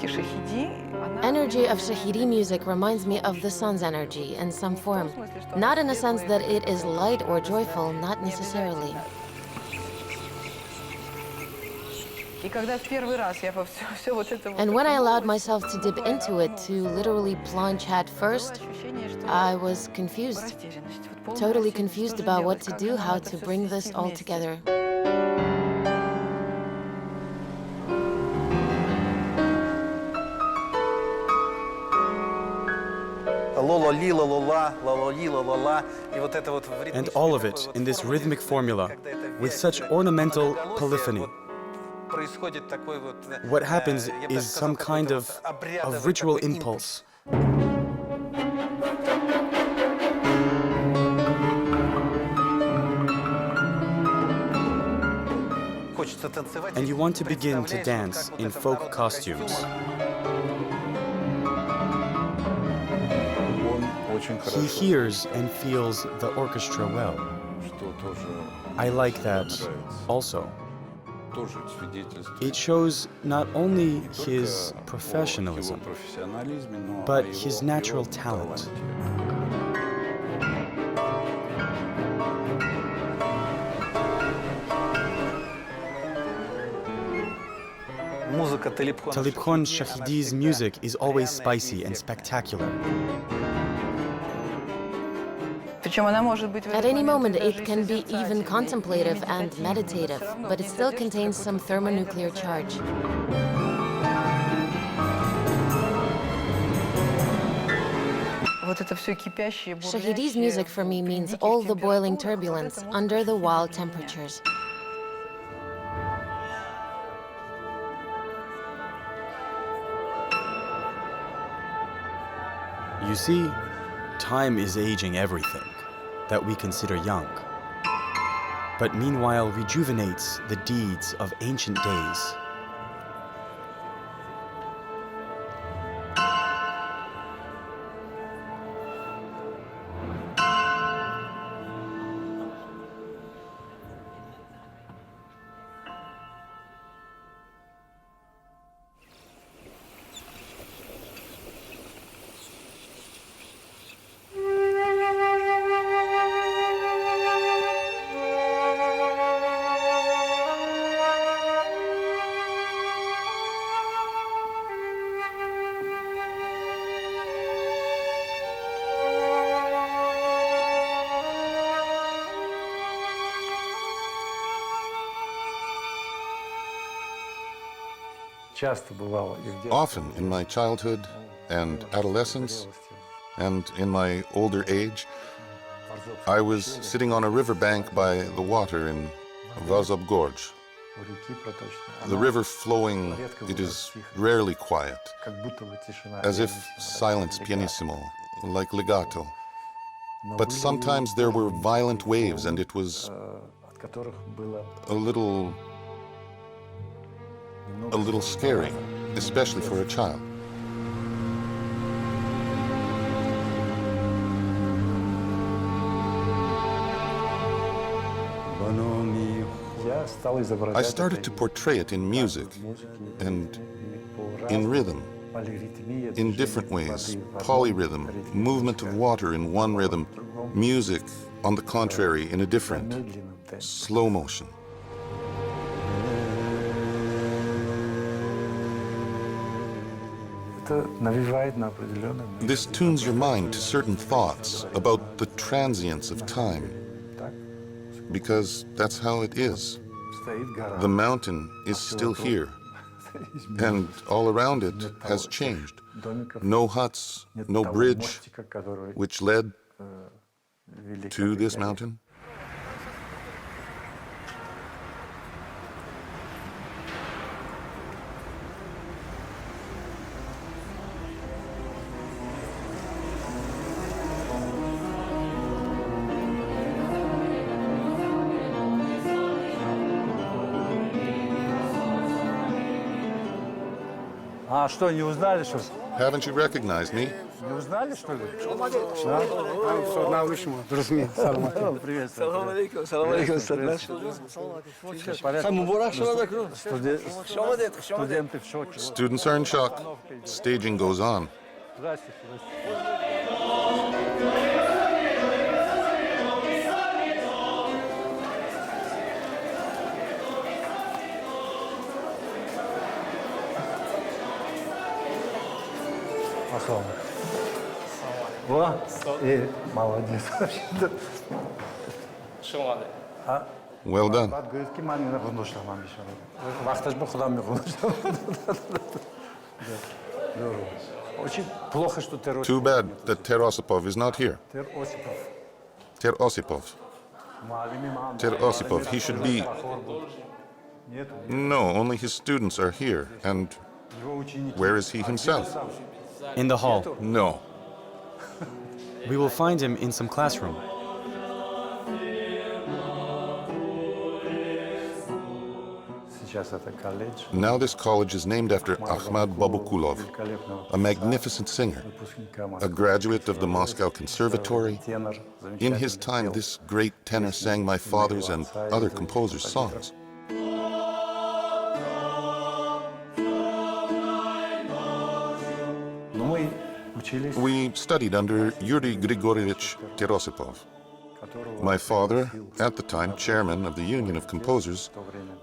Energy of Shakhidi music reminds me of the sun's energy in some form. Not in a sense that it is light or joyful, not necessarily. And when I allowed myself to dip into it, to literally plunge head first, I was confused. Totally confused about what to do, how to bring this all together. And all of it in this rhythmic formula, with such ornamental polyphony. What happens is some kind of ritual impulse. And you want to begin to dance in folk costumes. He hears and feels the orchestra well. I like that also. It shows not only his professionalism, but his natural talent. Tolib-khon Shakhidi's music is always spicy and spectacular. At any moment, it can be even contemplative and meditative, but it still contains some thermonuclear charge. Shakhidi's music for me means all the boiling turbulence under the wild temperatures. You see, time is aging everything that we consider young, but meanwhile rejuvenates the deeds of ancient days. Often in my childhood and adolescence, and in my older age, I was sitting on a riverbank by the water in Vasilyev Gorge. The river flowing, it is rarely quiet, as if silence pianissimo, like legato. But sometimes there were violent waves, and it was a little scary, especially for a child. I started to portray it in music and in rhythm, in different ways. Polyrhythm, movement of water in one rhythm, music, on the contrary, in a different, slow motion. This tunes your mind to certain thoughts about the transience of time, because that's how it is. The mountain is still here, and all around it has changed. No huts, no bridge, which led to this mountain. Haven't you recognized me? Students are in shock. staging goes on. Well done. Too bad that Terosipov is not here. Terosipov. Terosipov, he should be... No, only his students are here. And where is he himself? In the hall. No. We will find him in some classroom. Now this college is named after Ahmad Babukulov, a magnificent singer, a graduate of the Moscow Conservatory. In his time, this great tenor sang my father's and other composers' songs. We studied under Yuri Grigorievich Terosipov. My father, at the time chairman of the Union of Composers,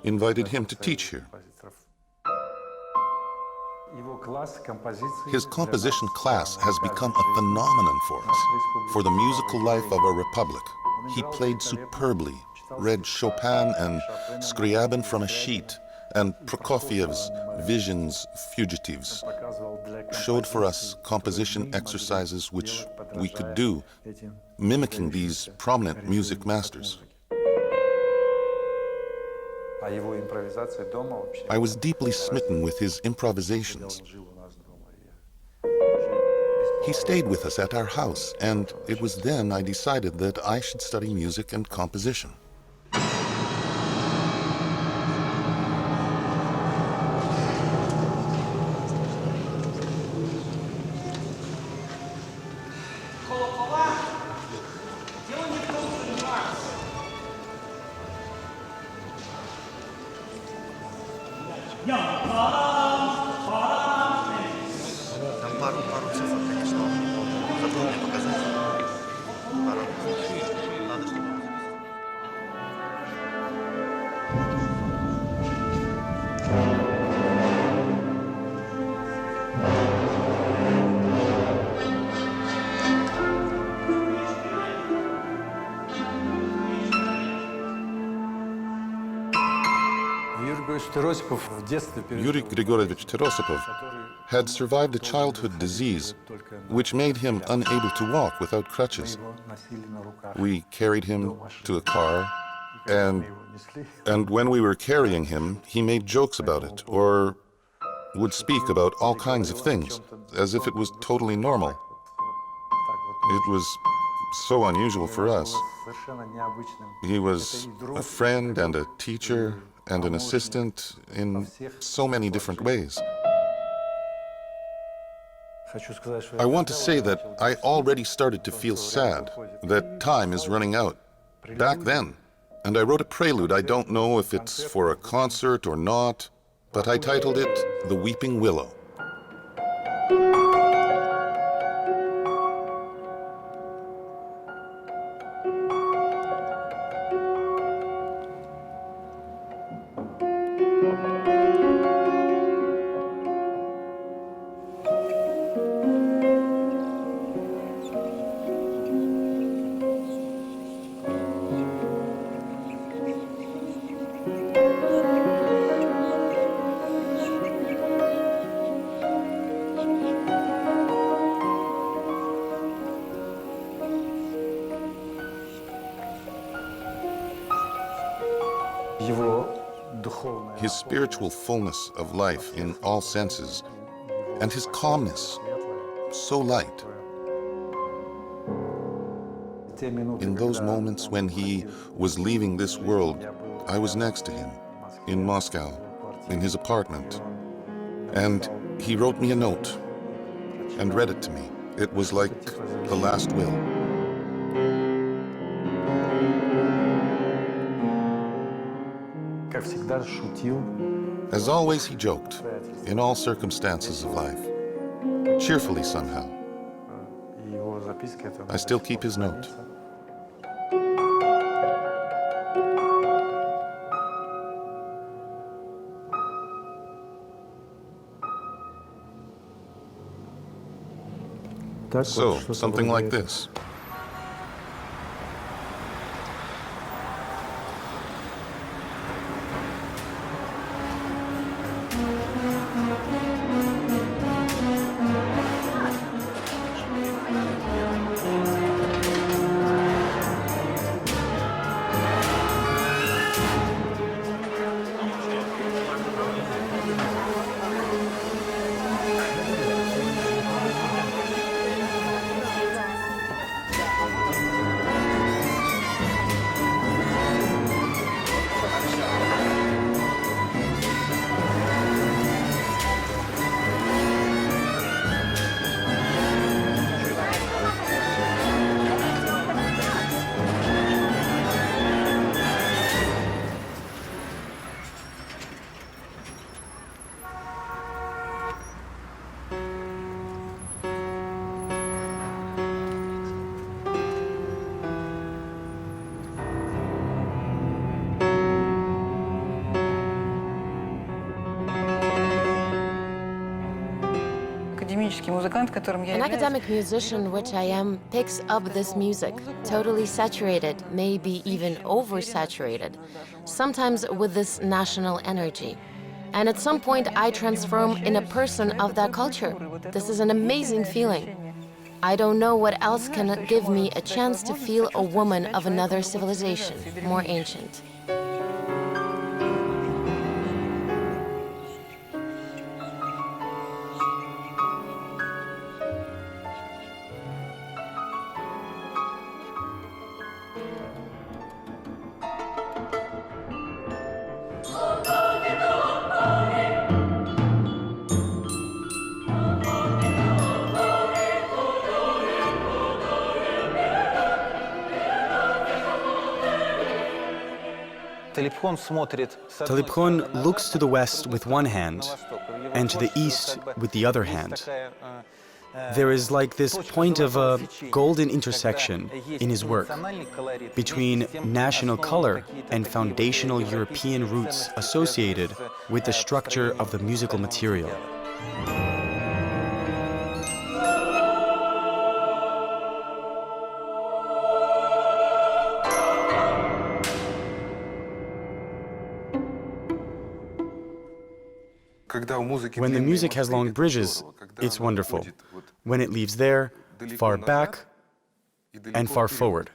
invited him to teach here. His composition class has become a phenomenon for us, for the musical life of a republic. He played superbly, read Chopin and Scriabin from a sheet, and Prokofiev's Visions, Fugitives, showed for us composition exercises which we could do, mimicking these prominent music masters. I was deeply smitten with his improvisations. He stayed with us at our house, and it was then I decided that I should study music and composition. Yuri Grigorievich Terosipov had survived a childhood disease which made him unable to walk without crutches. We carried him to a car, and when we were carrying him, he made jokes about it, or would speak about all kinds of things, as if it was totally normal. It was so unusual for us. He was a friend and a teacher and an assistant in so many different ways. I want to say that I already started to feel sad, that time is running out, back then. And I wrote a prelude. I don't know if it's for a concert or not, but I titled it The Weeping Willow. His spiritual fullness of life in all senses, and his calmness, so light. In those moments when he was leaving this world, I was next to him, in Moscow, in his apartment. And he wrote me a note and read it to me. It was like the last will. As always, he joked. in all circumstances of life, cheerfully somehow. I still keep his note. So, something like this. An academic musician, which I am, picks up this music, totally saturated, maybe even oversaturated, sometimes with this national energy. And at some point, I transform in a person of that culture. This is an amazing feeling. I don't know what else can give me a chance to feel a woman of another civilization, more ancient. Tolibkhon looks to the west with one hand and to the east with the other hand. There is like this point of a golden intersection in his work between national color and foundational European roots associated with the structure of the musical material. When the music has long bridges, it's wonderful. When it leaves there, far back, and far forward.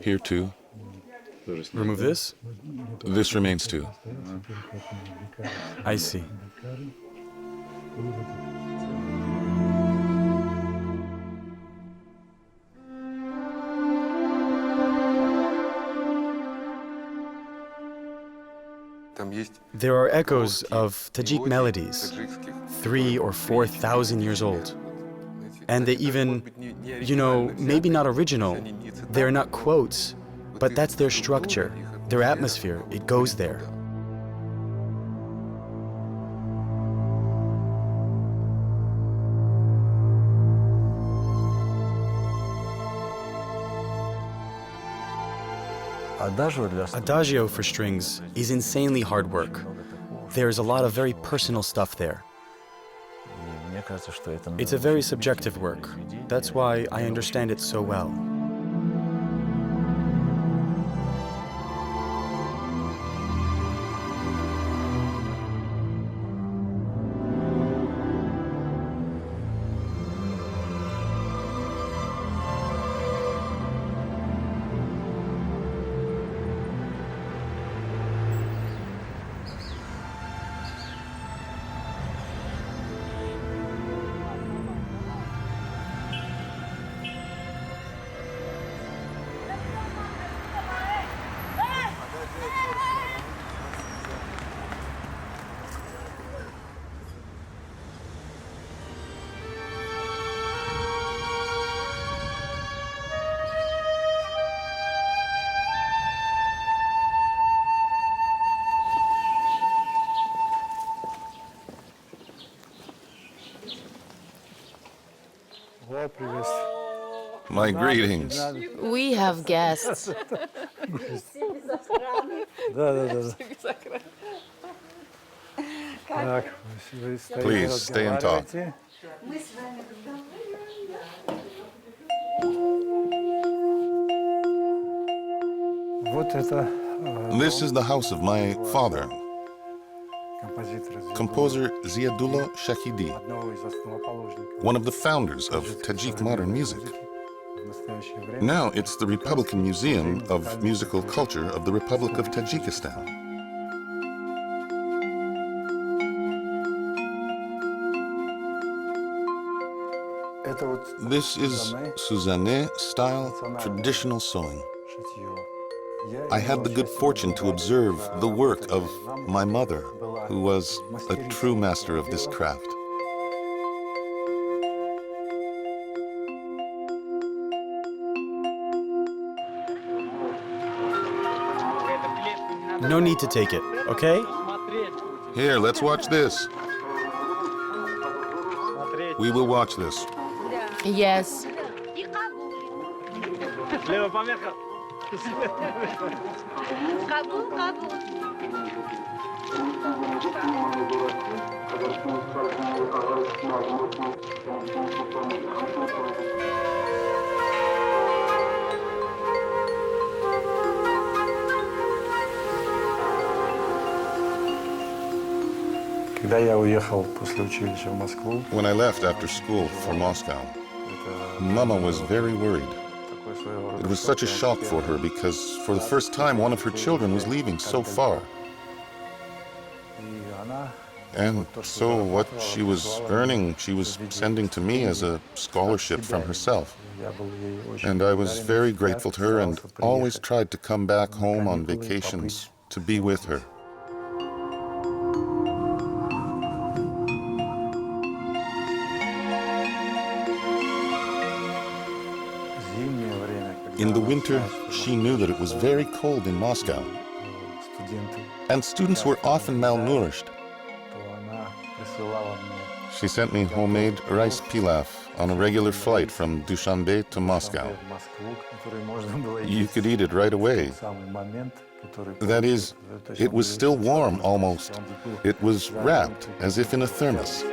Here too. Remove this? This remains too. I see. There are echoes of Tajik melodies, 3,000 or 4,000 years old. And they even, maybe not original, they're not quotes, but that's their structure, their atmosphere, it goes there. Adagio for strings is insanely hard work. There's a lot of very personal stuff there. It's a very subjective work. That's why I understand it so well. My greetings. We have guests. Please stay and talk. This is the house of my father, composer Ziadullah Shakhidi, one of the founders of Tajik modern music. Now it's the Republican Museum of Musical Culture of the Republic of Tajikistan. This is Suzanne style traditional sewing. I had the good fortune to observe the work of my mother, who was a true master of this craft. No need to take it, okay? Here, let's watch this. We will watch this. Yes. When I left after school for Moscow, Mama was very worried. It was such a shock for her because for the first time one of her children was leaving so far. And so what she was earning, she was sending to me as a scholarship from herself. And I was very grateful to her and always tried to come back home on vacations to be with her. In the winter, she knew that it was very cold in Moscow, and students were often malnourished. She sent me homemade rice pilaf on a regular flight from Dushanbe to Moscow. You could eat it right away. That is, it was still warm almost. It was wrapped as if in a thermos.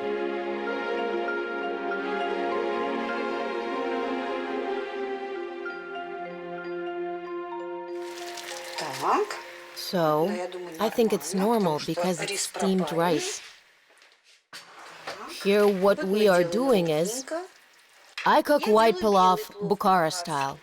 So, I think it's normal because it's steamed rice. Here what we are doing is, I cook white pilaf Bukhara style.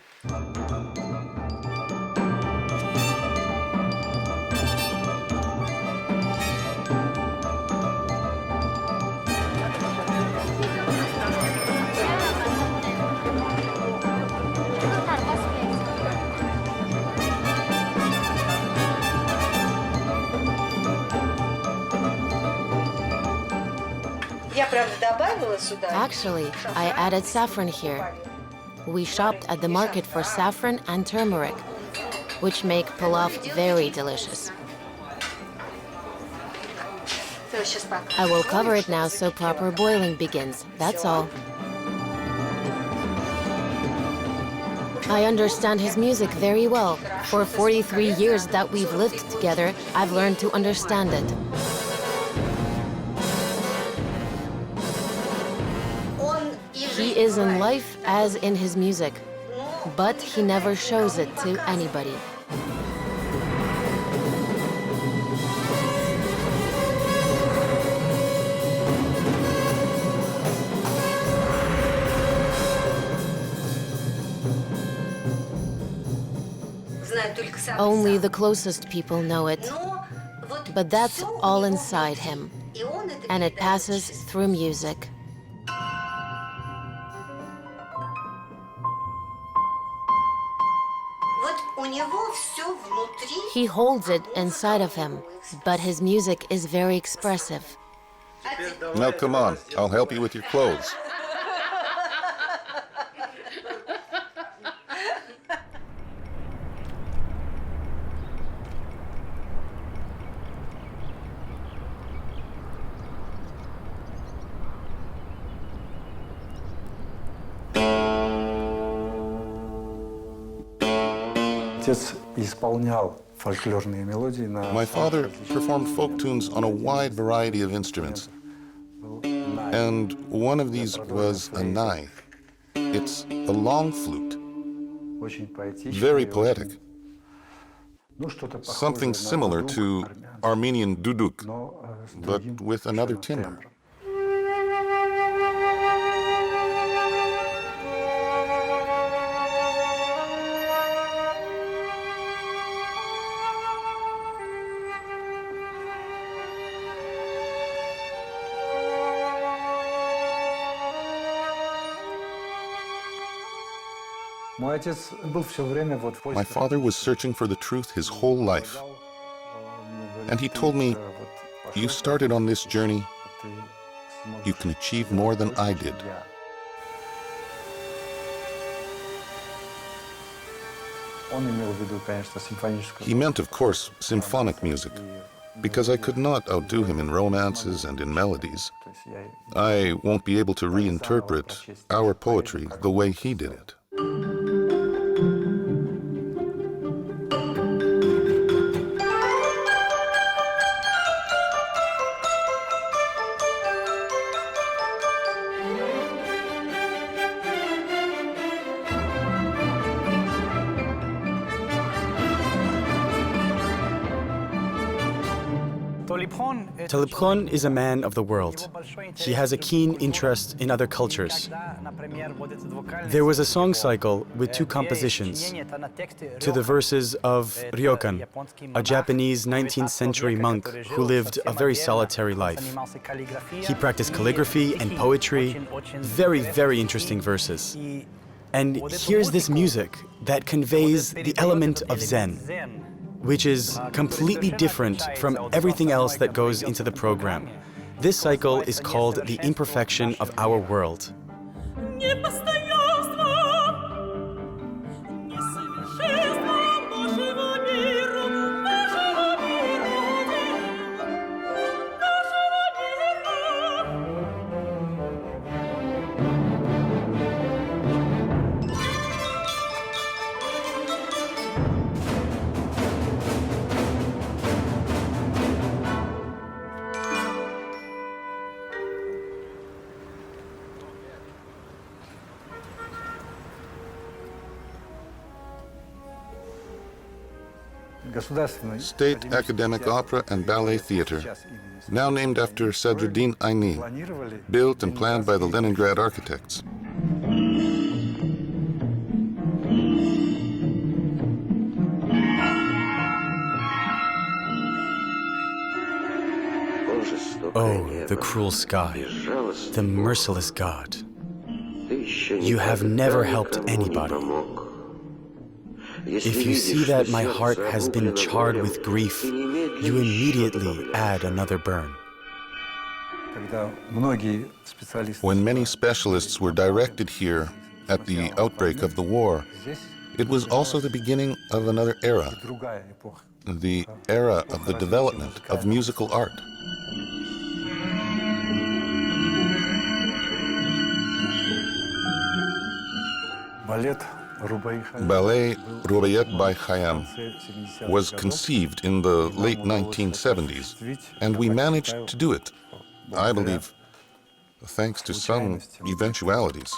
Actually, I added saffron here. We shopped at the market for saffron and turmeric, which make pilaf very delicious. I will cover it now so proper boiling begins, that's all. I understand his music very well. For 43 years that we've lived together, I've learned to understand it. He is in life as in his music, but he never shows it to anybody. Only the closest people know it, but that's all inside him, and it passes through music. He holds it inside of him, but his music is very expressive. Now come on, I'll help you with your clothes. My father performed folk tunes on a wide variety of instruments, and one of these was a nai. It's a long flute, very poetic, something similar to Armenian duduk, but with another timbre. My father was searching for the truth his whole life. And he told me, you started on this journey, you can achieve more than I did. He meant, of course, symphonic music, because I could not outdo him in romances and in melodies. I won't be able to reinterpret our poetry the way he did it. Tolibkhon is a man of the world. He has a keen interest in other cultures. There was a song cycle with 2 compositions to the verses of Ryokan, a Japanese 19th century monk who lived a very solitary life. He practiced calligraphy and poetry, very, very interesting verses. And here's this music that conveys the element of Zen, which is completely different from everything else that goes into the program. This cycle is called the imperfection of our world. State Academic Opera and Ballet Theater, now named after Sadruddin Ayni, built and planned by the Leningrad architects. Oh, the cruel sky, the merciless God. You have never helped anybody. If you see that my heart has been charred with grief, you immediately add another burn. When many specialists were directed here at the outbreak of the war, it was also the beginning of another era, the era of the development of musical art. Ballet Rubaiyat by Khayyam was conceived in the late 1970s, and we managed to do it, I believe, thanks to some eventualities.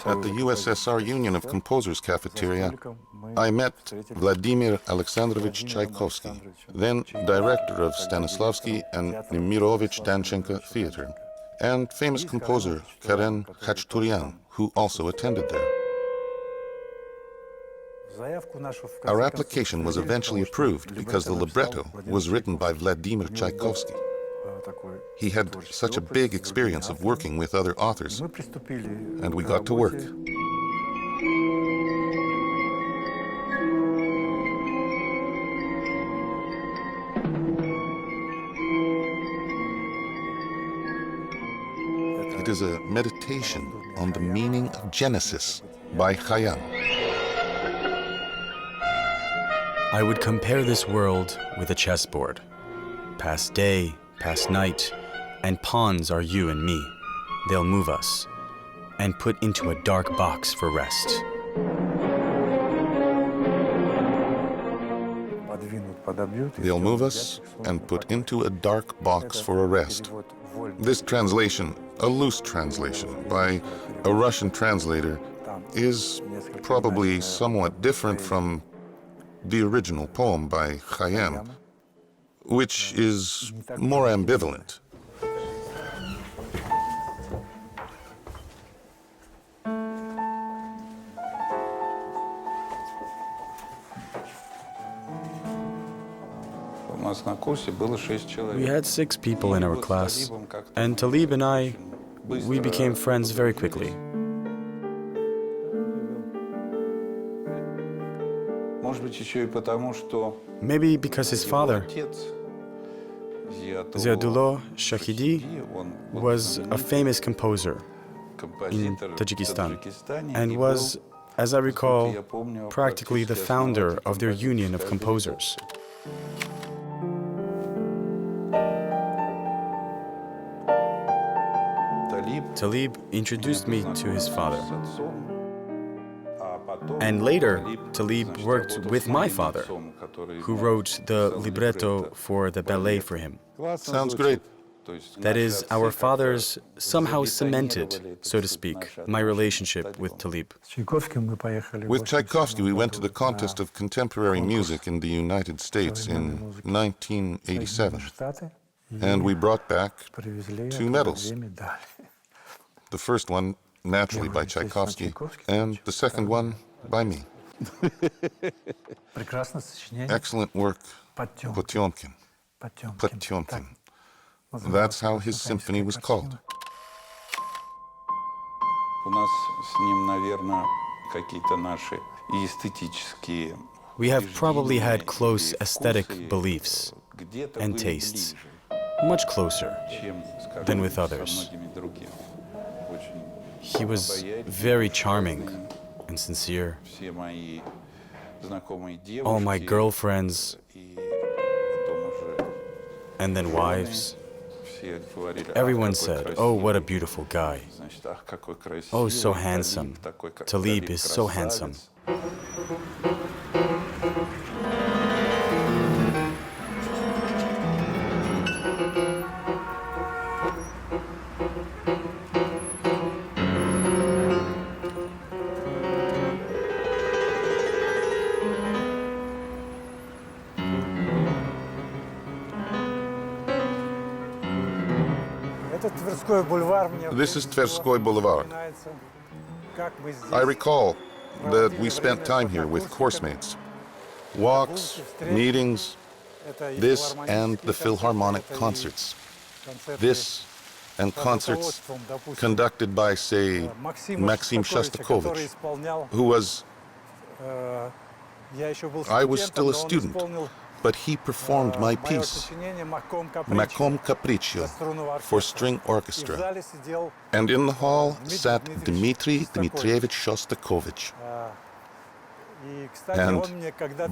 At the USSR Union of Composers cafeteria, I met Vladimir Alexandrovich Tchaikovsky, then director of Stanislavski and Nemirovich Danchenko Theater, and famous composer Aram Khachaturian, who also attended there. Our application was eventually approved because the libretto was written by Vladimir Tchaikovsky. He had such a big experience of working with other authors, and we got to work. It is a meditation on the meaning of Genesis by Khayyam. I would compare this world with a chessboard. Past day, past night, and pawns are you and me. They'll move us. and put into a dark box for rest. They'll move us and put into a dark box for arrest. This translation, a loose translation by a Russian translator, is probably somewhat different from the original poem by Khayyam, which is more ambivalent. We had 6 people in our class, and Talib and I, we became friends very quickly. Maybe because his father, Ziaudullo Shakhidi, was a famous composer in Tajikistan and was, as I recall, practically the founder of their union of composers. Talib introduced me to his father. And later, Talib worked with my father, who wrote the libretto for the ballet for him. Sounds great. That is, our fathers somehow cemented, so to speak, my relationship with Talib. With Tchaikovsky, we went to the contest of contemporary music in the United States in 1987, and we brought back 2 medals. The first one, naturally, by Tchaikovsky, and the second one by me. Excellent work, Potyomkin. Potyomkin. That's how his symphony was called. We have probably had close aesthetic beliefs and tastes, much closer than with others. He was very charming and sincere. All my girlfriends, and then wives, everyone said, "Oh, what a beautiful guy. Oh, so handsome. Talib is so handsome." This is Tverskoy Boulevard. I recall that we spent time here with coursemates. Walks, meetings, this and the Philharmonic concerts. This and concerts conducted by, say, Maxim Shostakovich, who was... I was still a student, but he performed my piece, Makom Capriccio, for string orchestra. And in the hall sat Dmitry Dmitrievich Shostakovich. And,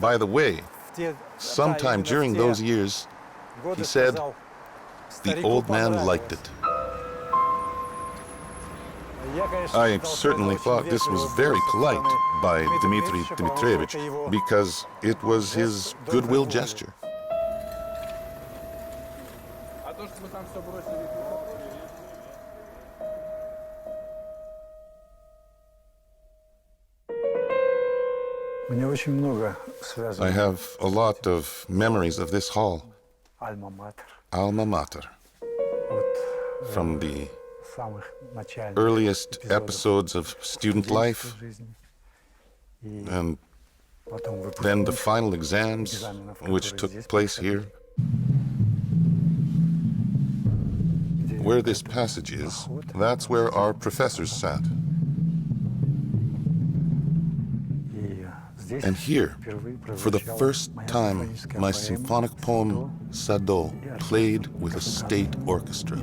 by the way, sometime during those years, he said, the old man liked it. I certainly thought this was very polite by Dmitry Dmitrievich because it was his goodwill gesture. I have a lot of memories of this hall. Alma Mater. From the earliest episodes of student life, and then the final exams, which took place here. Where this passage is, that's where our professors sat. And here, for the first time, my symphonic poem, Sado, played with a state orchestra.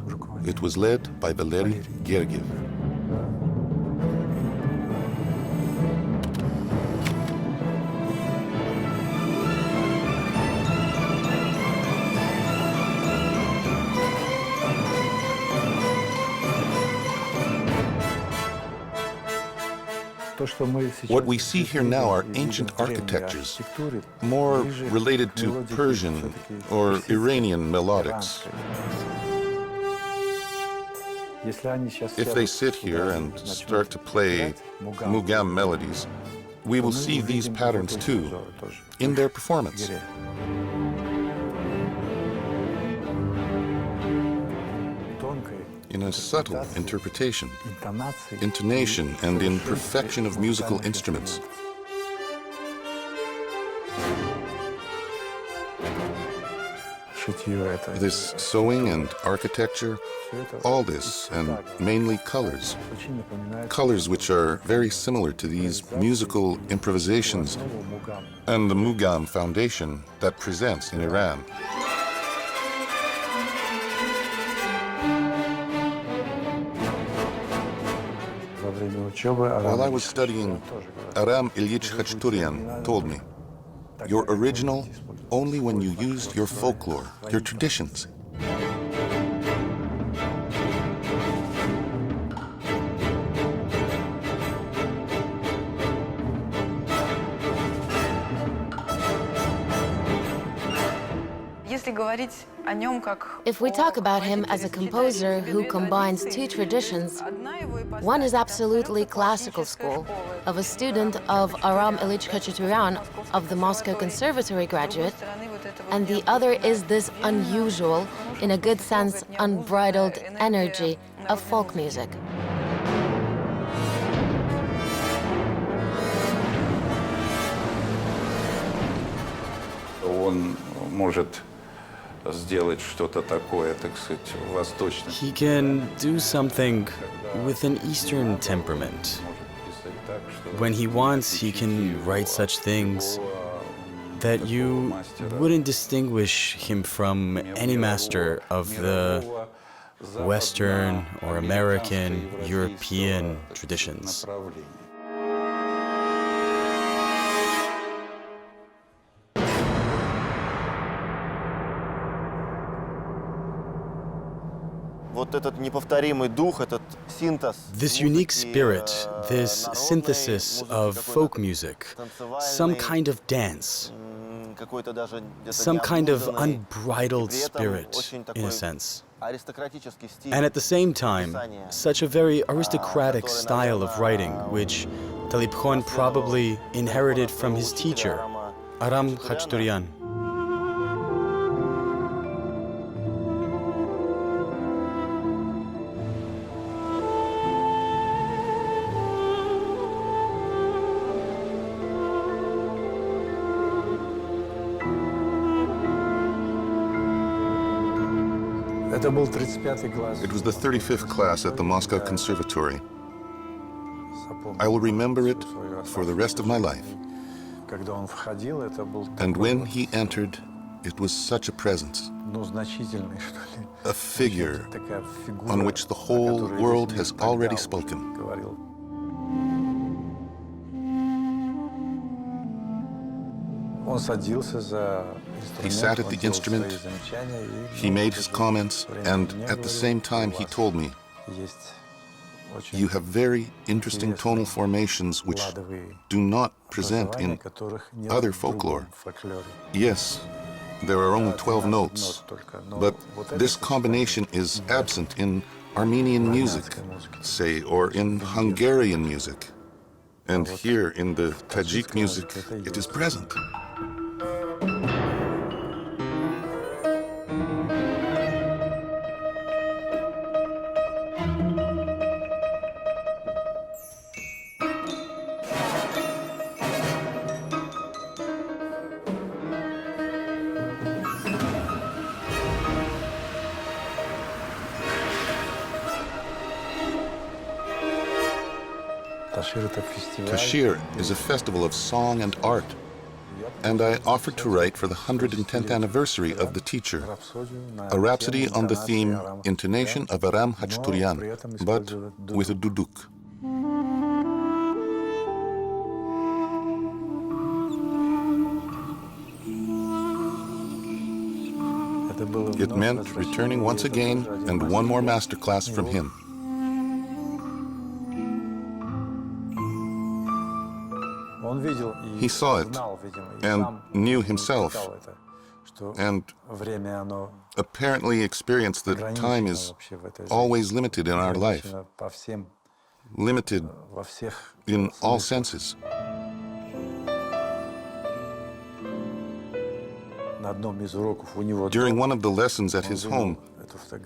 It was led by Valery Gergiev. What we see here now are ancient architectures, more related to Persian or Iranian melodics. If they sit here and start to play Mugam melodies, we will see these patterns too in their performance. In a subtle interpretation, intonation, and in perfection of musical instruments. This sewing and architecture, all this, and mainly colors. Colors which are very similar to these musical improvisations and the Mugam foundation that presents in Iran. While I was studying, Aram Khachaturian told me, "You're original only when you used your folklore, your traditions." If we talk about him as a composer who combines two traditions, one is absolutely classical school, of a student of Aram Khachaturian of the Moscow Conservatory graduate, and the other is this unusual, in a good sense, unbridled energy of folk music. He can do something with an Eastern temperament. When he wants, he can write such things that you wouldn't distinguish him from any master of the Western or American, European traditions. This unique spirit, this synthesis of folk music, some kind of dance, some kind of unbridled spirit, in a sense. And at the same time, such a very aristocratic style of writing, which Tolibkhon probably inherited from his teacher, Aram Khachaturian. It was the 35th class at the Moscow Conservatory. I will remember it for the rest of my life. And when he entered, it was such a presence, a figure on which the whole world has already spoken. He sat at the instrument, he made his comments, and at the same time he told me, "You have very interesting tonal formations which do not present in other folklore. Yes, there are only 12 notes, but this combination is absent in Armenian music, say, or in Hungarian music. And here in the Tajik music, it is present." Tashir is a festival of song and art, and I offered to write for the 110th anniversary of the teacher, a rhapsody on the theme Intonation of Aram Khachaturian, but with a duduk. It meant returning once again and one more masterclass from him. He saw it and knew himself, and apparently experienced that time is always limited in our life, limited in all senses. During one of the lessons at his home,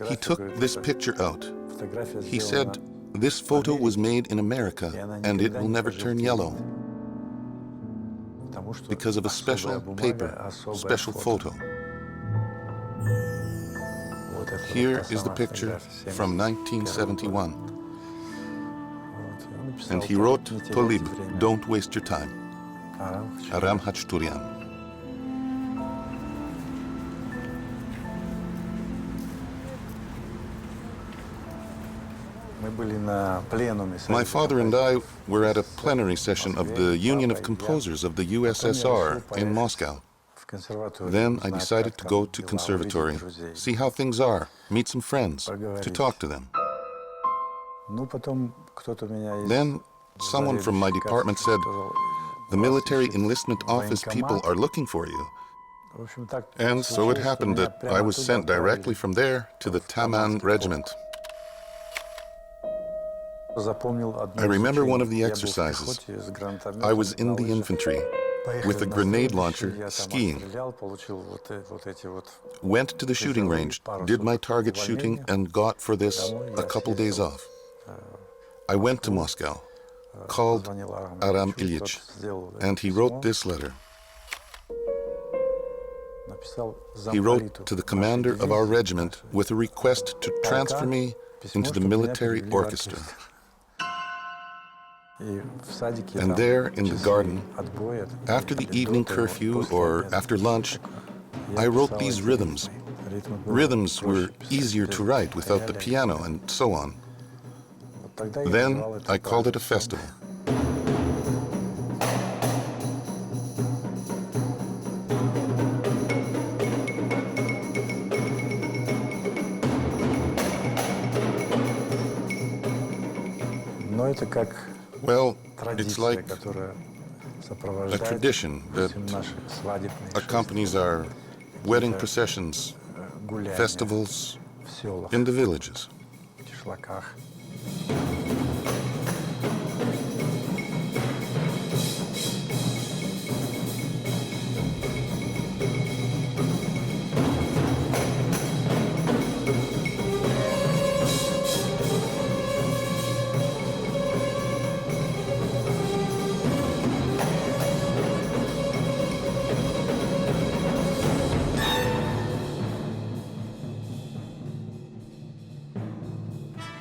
he took this picture out. He said, "This photo was made in America and it will never turn yellow because of a special paper, special photo." Here is the picture from 1971. And he wrote, "Tolib, don't waste your time." Aram Khachaturian. My father and I were at a plenary session of the Union of Composers of the USSR in Moscow. Then I decided to go to conservatory, see how things are, meet some friends, to talk to them. Then someone from my department said, "The military enlistment office people are looking for you." And so it happened that I was sent directly from there to the Taman regiment. I remember one of the exercises. I was in the infantry with a grenade launcher skiing. Went to the shooting range, did my target shooting, and got for this a couple days off. I went to Moscow, called Aram Ilyich, and he wrote this letter. He wrote to the commander of our regiment with a request to transfer me into the military orchestra. And there in the garden, after the evening curfew or after lunch, I wrote these rhythms. Rhythms were easier to write without the piano and so on. Then I called it a festival. Well, it's like a tradition that accompanies our wedding processions, festivals in the villages.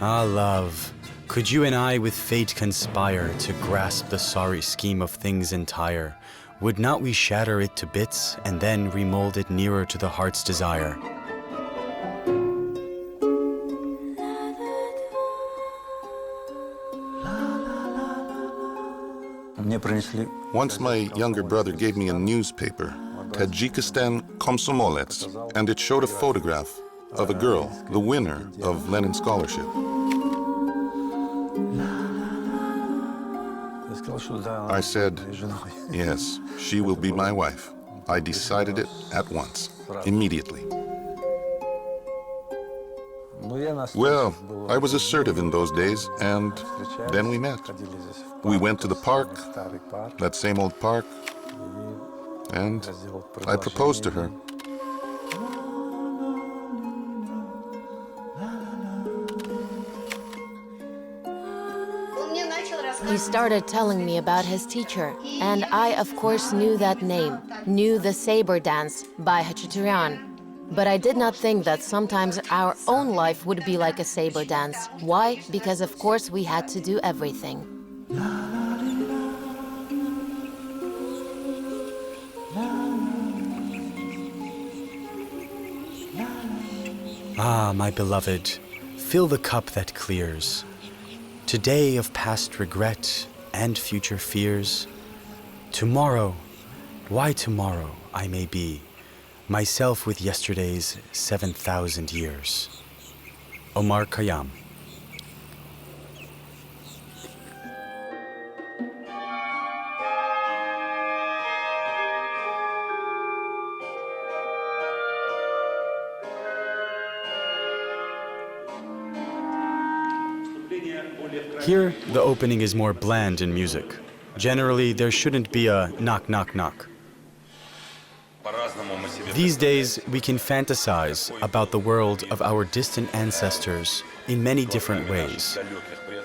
Ah, love, could you and I with fate conspire to grasp the sorry scheme of things entire? Would not we shatter it to bits and then remold it nearer to the heart's desire? Once my younger brother gave me a newspaper, Tajikistan Komsomolets, and it showed a photograph of a girl, the winner of Lenin Scholarship. I said, yes, she will be my wife. I decided it at once, immediately. Well, I was assertive in those days, and then we met. We went to the park, that same old park, and I proposed to her. He started telling me about his teacher, and I, of course, knew that name, knew the saber dance by Khachaturian. But I did not think that sometimes our own life would be like a saber dance. Why? Because, of course, we had to do everything. Ah, my beloved, fill the cup that clears. Today of past regret and future fears. Tomorrow, why tomorrow I may be myself with yesterday's 7,000 years. Omar Khayyam. Here, the opening is more bland in music. Generally, there shouldn't be a knock, knock, knock. These days, we can fantasize about the world of our distant ancestors in many different ways.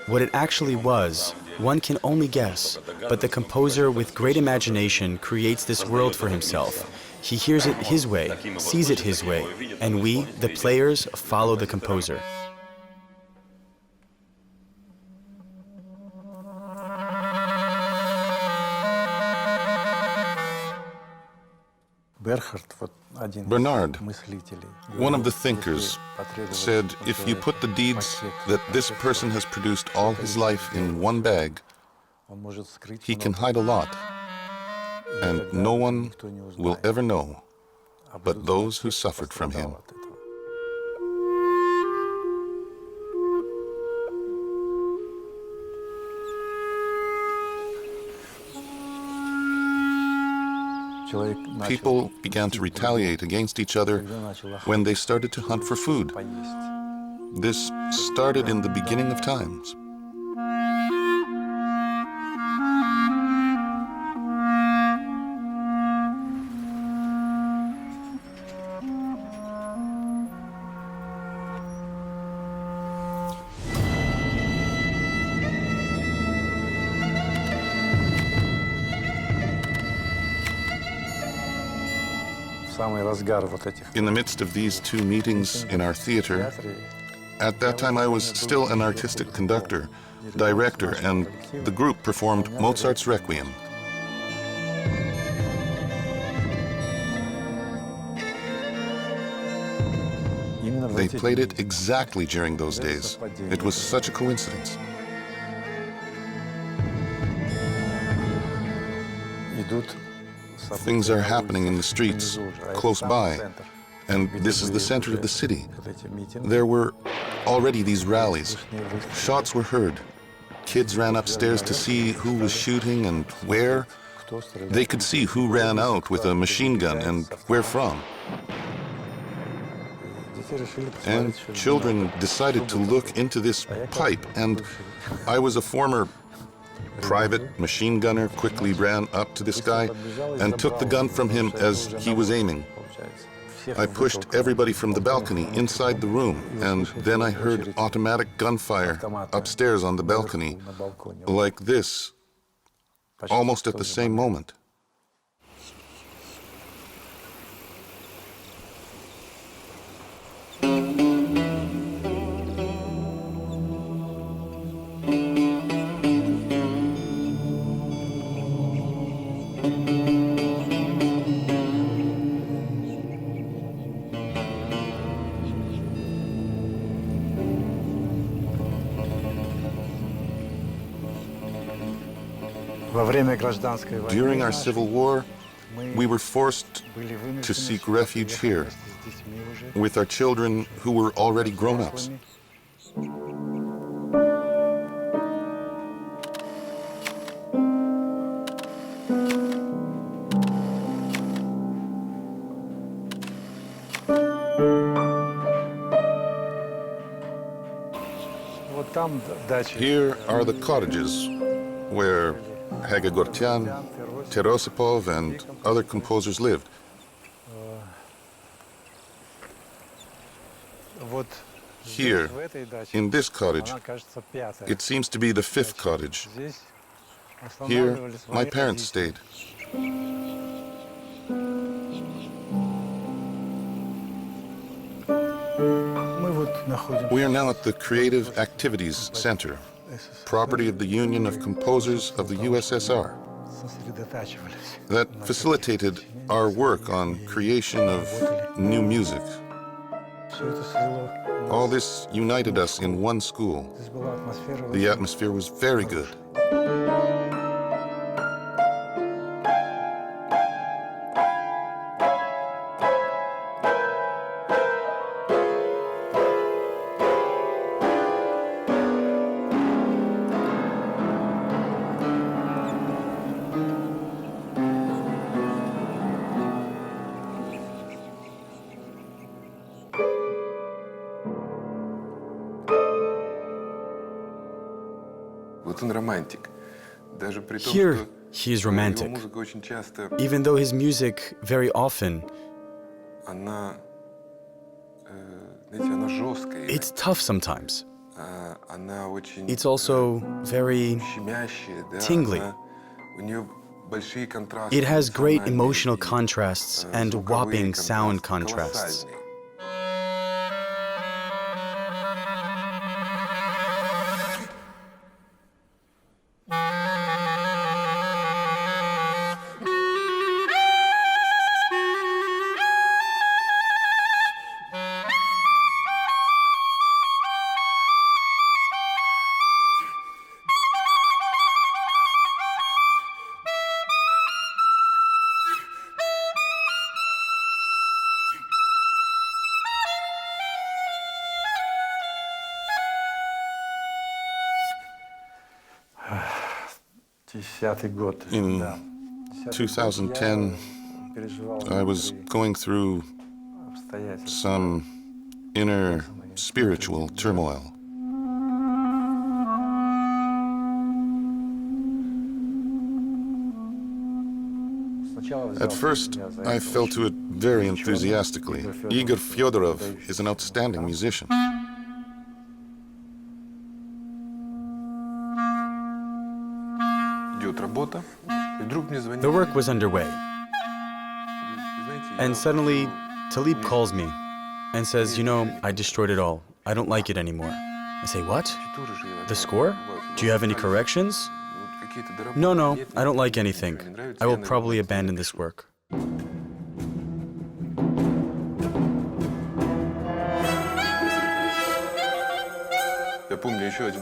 What it actually was, one can only guess, but the composer with great imagination creates this world for himself. He hears it his way, sees it his way, and we, the players, follow the composer. Bernard, one of the thinkers, said if you put the deeds that this person has produced all his life in one bag, he can hide a lot, and no one will ever know but those who suffered from him. People began to retaliate against each other when they started to hunt for food. This started in the beginning of times. In the midst of these two meetings in our theater, at that time I was still an artistic conductor, director, and the group performed Mozart's Requiem. They played it exactly during those days. It was such a coincidence. Things are happening in the streets, close by, and this is the center of the city. There were already these rallies. Shots were heard. Kids ran upstairs to see who was shooting and where. They could see who ran out with a machine gun and where from. And children decided to look into this pipe, and I was a former private machine gunner, quickly ran up to this guy and took the gun from him as he was aiming. I pushed everybody from the balcony inside the room, and then I heard automatic gunfire upstairs on the balcony, like this, almost at the same moment. During our civil war, we were forced to seek refuge here with our children who were already grown-ups. Here are the cottages where Hagagortyan, Terosipov, and other composers lived. Here, in this cottage, it seems to be the fifth cottage. Here, my parents stayed. We are now at the Creative Activities Center, property of the Union of Composers of the USSR, that facilitated our work on creation of new music. All this united us in one school. The atmosphere was very good. Here, he is romantic, even though his music very often, it's tough sometimes. It's also very tingly. It has great emotional contrasts and whopping sound contrasts. In 2010, I was going through some inner spiritual turmoil. At first, I fell to it very enthusiastically. Igor Fyodorov is an outstanding musician. The work was underway, and suddenly Talib calls me and says, "You know, I destroyed it all. I don't like it anymore." I say, "What? The score? Do you have any corrections?" No, I don't like anything. I will probably abandon this work."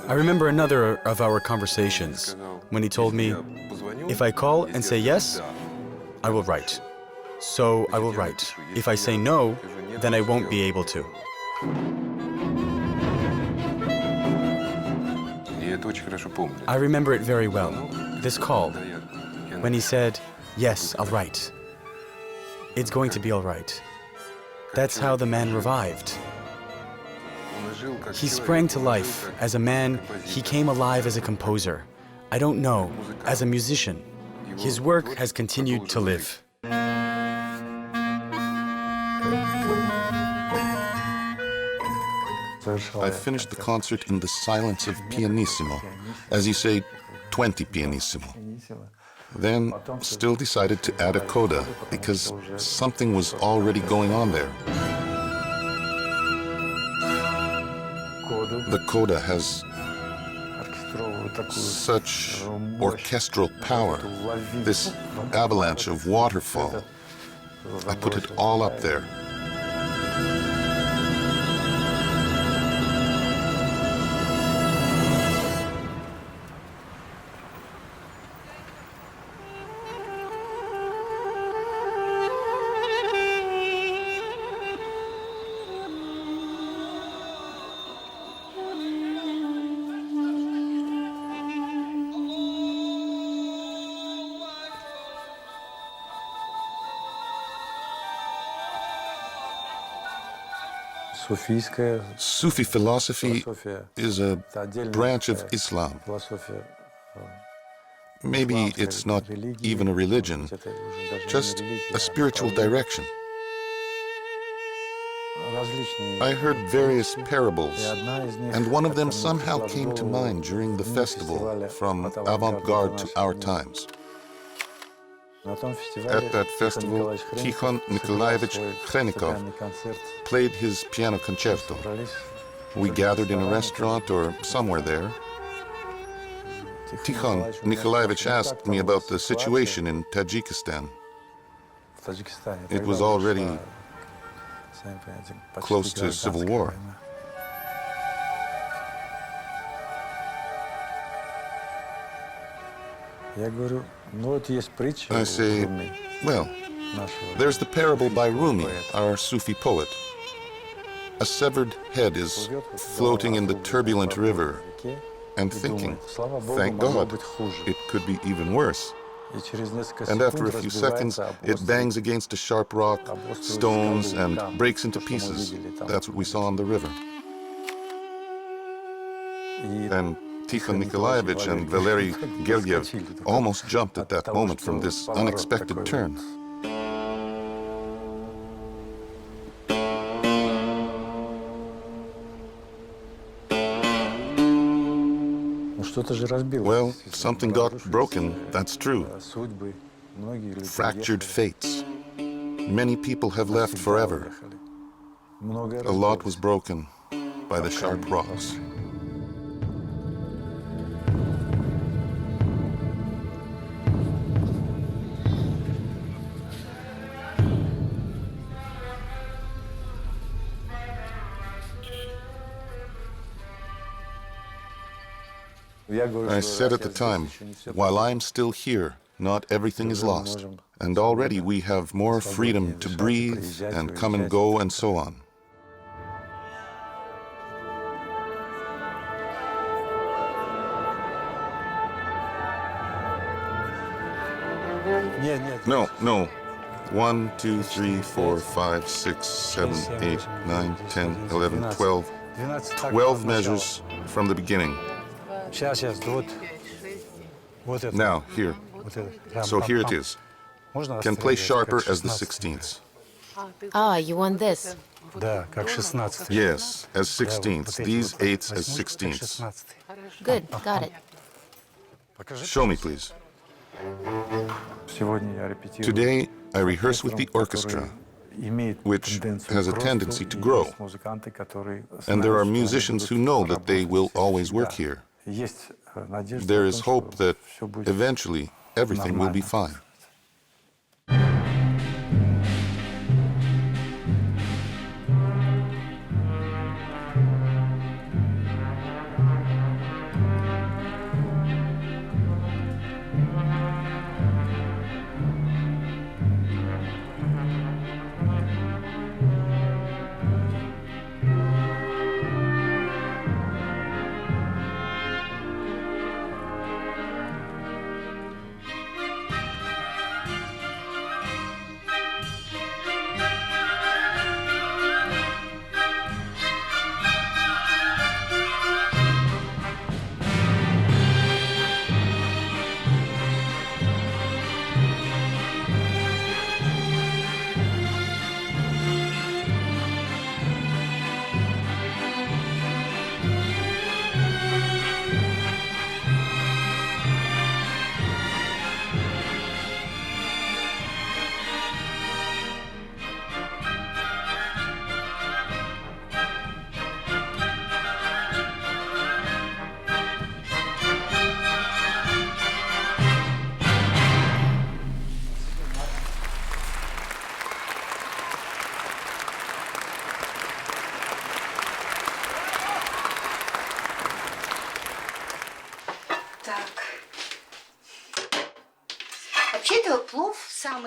I remember another of our conversations when he told me, "If I call and say yes, I will write. So I will write. If I say no, then I won't be able to." I remember it very well, this call, when he said, "Yes, I'll write. It's going to be all right." That's how the man revived. He sprang to life. As a man, he came alive as a composer. I don't know, as a musician. His work has continued to live. I finished the concert in the silence of pianissimo, as you say, 20 pianissimo. Then still decided to add a coda because something was already going on there. The coda has such orchestral power, this avalanche of waterfall. I put it all up there. Sufi philosophy is a branch of Islam. Maybe it's not even a religion, just a spiritual direction. I heard various parables, and one of them somehow came to mind during the festival, from avant-garde to our times. At that festival, Tikhon Nikolaevich Khrenikov played his piano concerto. We gathered in a restaurant or somewhere there. Tikhon Nikolaevich asked me about the situation in Tajikistan. It was already close to civil war. I say, well, there's the parable by Rumi, our Sufi poet. A severed head is floating in the turbulent river and thinking, thank God, it could be even worse. And after a few seconds, it bangs against a sharp rock, stones, and breaks into pieces. That's what we saw on the river. And Tikhon Nikolaevich and Valery Gergiev almost jumped at that moment from this unexpected turn. Well, something got broken, that's true. Fractured fates. Many people have left forever. A lot was broken by the sharp rocks. I said at the time, while I'm still here, not everything is lost. And already we have more freedom to breathe and come and go and so on. No, no. 1, 2, 3, 4, 5, 6, 7, 8, 9, 10, 11, 12. 12 measures from the beginning. Now, here. So here it is. Can play sharper as the 16ths. Ah, you want this? Yes, as 16ths. These 8ths as 16ths. Good, got it. Show me, please. Today, I rehearse with the orchestra, which has a tendency to grow. And there are musicians who know that they will always work here. There is hope that eventually everything will be fine.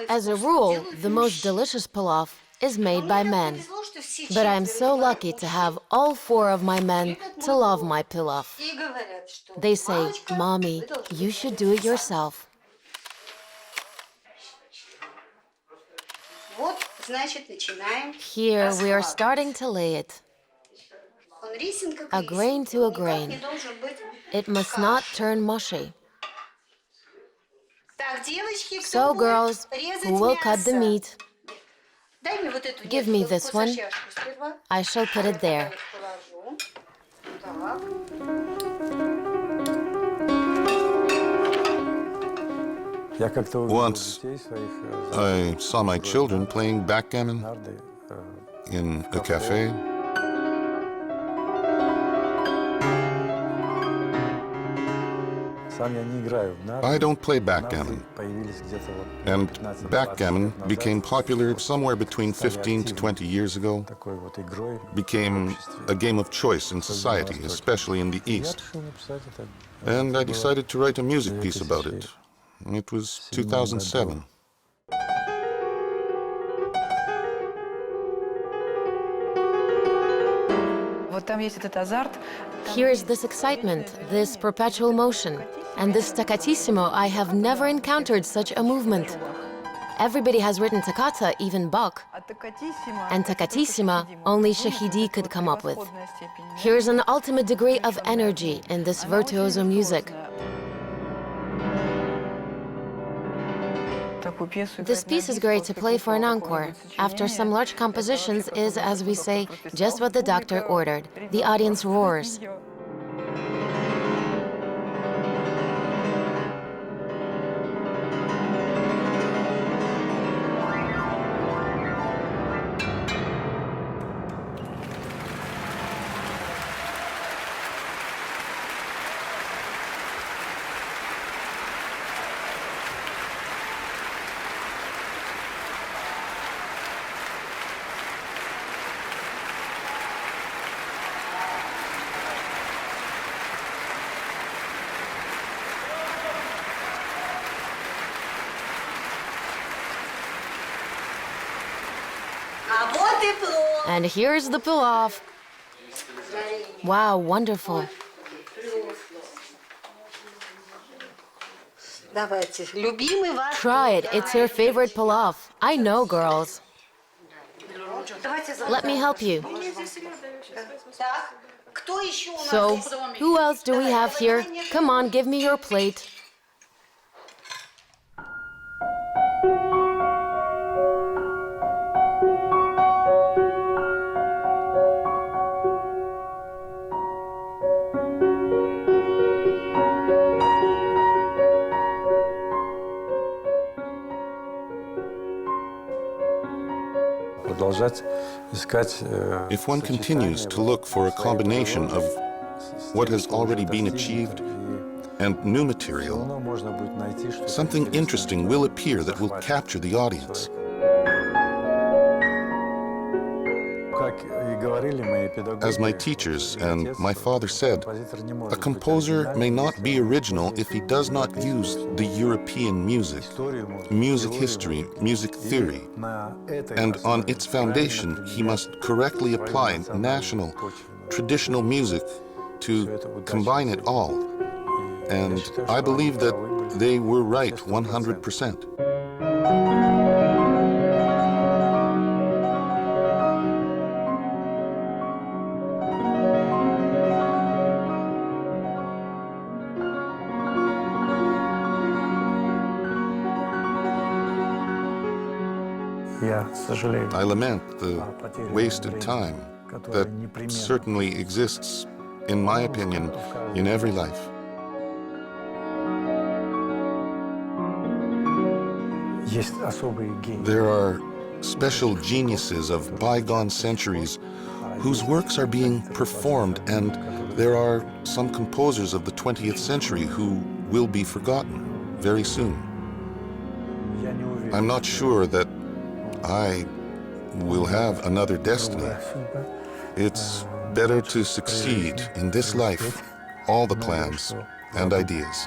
As a rule, the most delicious pilaf is made by men. But I'm so lucky to have all 4 of my men to love my pilaf. They say, "Mommy, you should do it yourself." Here we are starting to lay it. A grain to a grain. It must not turn mushy. So, girls, who will cut the meat? Give me this one. I shall put it there. Once, I saw my children playing backgammon in a cafe. I don't play backgammon, and backgammon became popular somewhere between 15 to 20 years ago. Became a game of choice in society, especially in the East. And I decided to write a music piece about it. It was 2007. Here is this excitement, this perpetual motion, and this staccatissimo. I have never encountered such a movement. Everybody has written toccata, even Bach. And toccatissima, only Shakhidi could come up with. Here's an ultimate degree of energy in this virtuoso music. This piece is great to play for an encore. After some large compositions is, as we say, just what the doctor ordered. The audience roars. And here's the pilaf. Wow, wonderful. Try it, it's your favorite pilaf. I know, girls. Let me help you. So, who else do we have here? Come on, give me your plate. If one continues to look for a combination of what has already been achieved and new material, something interesting will appear that will capture the audience. As my teachers and my father said, a composer may not be original if he does not use the European music, music history, music theory, and on its foundation he must correctly apply national, traditional music to combine it all. And I believe that they were right 100%. I lament the wasted time that certainly exists, in my opinion, in every life. There are special geniuses of bygone centuries whose works are being performed, and there are some composers of the 20th century who will be forgotten very soon. I'm not sure that I will have another destiny. It's better to succeed in this life, all the plans and ideas.